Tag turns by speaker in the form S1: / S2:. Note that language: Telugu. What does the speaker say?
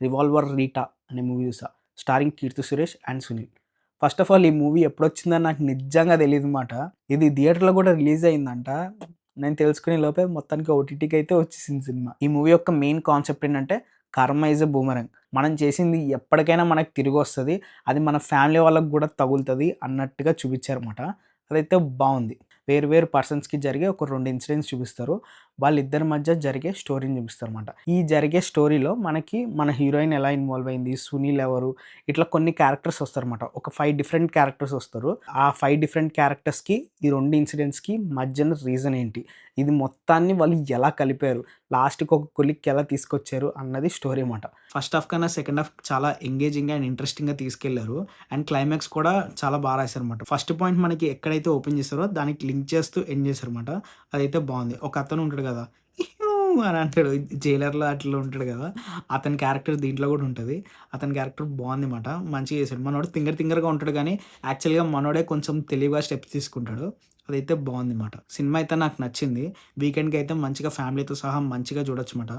S1: 'రివాల్వర్ రీటా' అనే మూవీ చూసా. Starring 'Keerthy Suresh' and 'Sunil.' First of all ఈ మూవీ ఎప్పుడొచ్చిందని నాకు నిజంగా తెలీదనమాట. ఇది థియేటర్‌లో కూడా రిలీజ్ అయిందంట. నేను తెలుసుకునే లోపే మొత్తానికి ఓటీటీకి అయితే వచ్చేసింది సినిమా. ఈ మూవీ యొక్క మెయిన్ కాన్సెప్ట్ ఏంటంటే కర్మ ఈజ్ ఎ బూమరాంగ్. మనం చేసింది ఎప్పటికైనా మనకు తిరిగొస్తది. అది మన ఫ్యామిలీ వాళ్ళకి కూడా తగులుతది అన్నట్టుగా చూపించారన్నమాట. అదైతే బావుంది. వేరు వేరు పర్సన్స్‌కి జరిగే ఒక 2 ఇన్సిడెంట్స్ చూపిస్తారు. వాళ్ళిద్దరి మధ్య జరిగే స్టోరీని చూపిస్తారన్నమాట. ఈ జరిగే స్టోరీలో మనకి మన హీరోయిన్ ఎలా ఇన్వాల్వ్ అయింది, సునీల్ ఎవరు, ఇట్లా కొన్ని క్యారెక్టర్స్ వస్తారన్నమాట. ఒక 5 డిఫరెంట్ క్యారెక్టర్స్ వస్తారు. ఆ 5 డిఫరెంట్ క్యారెక్టర్స్‌కి ఈ 2 ఇన్సిడెంట్స్‌కి మధ్యన రీజన్ ఏంటి? ఇది మొత్తాన్ని వాళ్ళు ఎలా కలిపారు? లాస్ట్‌కి ఒక కొలిక్కి ఎలా తీసుకొచ్చారు అన్నది స్టోరీ మాట. ఫస్ట్ హాఫ్ కన్నా సెకండ్ హాఫ్ చాలా ఎంగేజింగ్‌గా అండ్ ఇంట్రెస్టింగ్‌గా తీసుకెళ్లారు. అండ్ క్లైమాక్స్ కూడా చాలా బా రాశారన్నమాట. ఫస్ట్ పాయింట్ మనకి ఎక్కడైతే ఓపెన్ చేసారో దానికి లింక్ చేస్తూ ఎండ్ చేశారన్నమాట. అదైతే బావుంది. ఒక అతను ఉంటాడు కదా! ఇహ్యూ అని అంటాడు. జైలర్‌లో అట్లా ఉంటాడు కదా! అతని క్యారెక్టర్ దీంట్లో కూడా ఉంటది. అతని క్యారెక్టర్ బావుంది మాట. మంచిగా చేశాడు. మనోడు తింగరగా ఉంటాడు గానీ యాక్చువల్‌గా మనోడే కొంచెం తెలివిగా స్టెప్స్ తీసుకుంటాడు. అదైతే బావుంది మాట. సినిమా అయితే నాకు నచ్చింది. వీకెండ్‌కి అయితే మంచిగా ఫ్యామిలీతో సహా మంచిగా చూడొచ్చు మాట.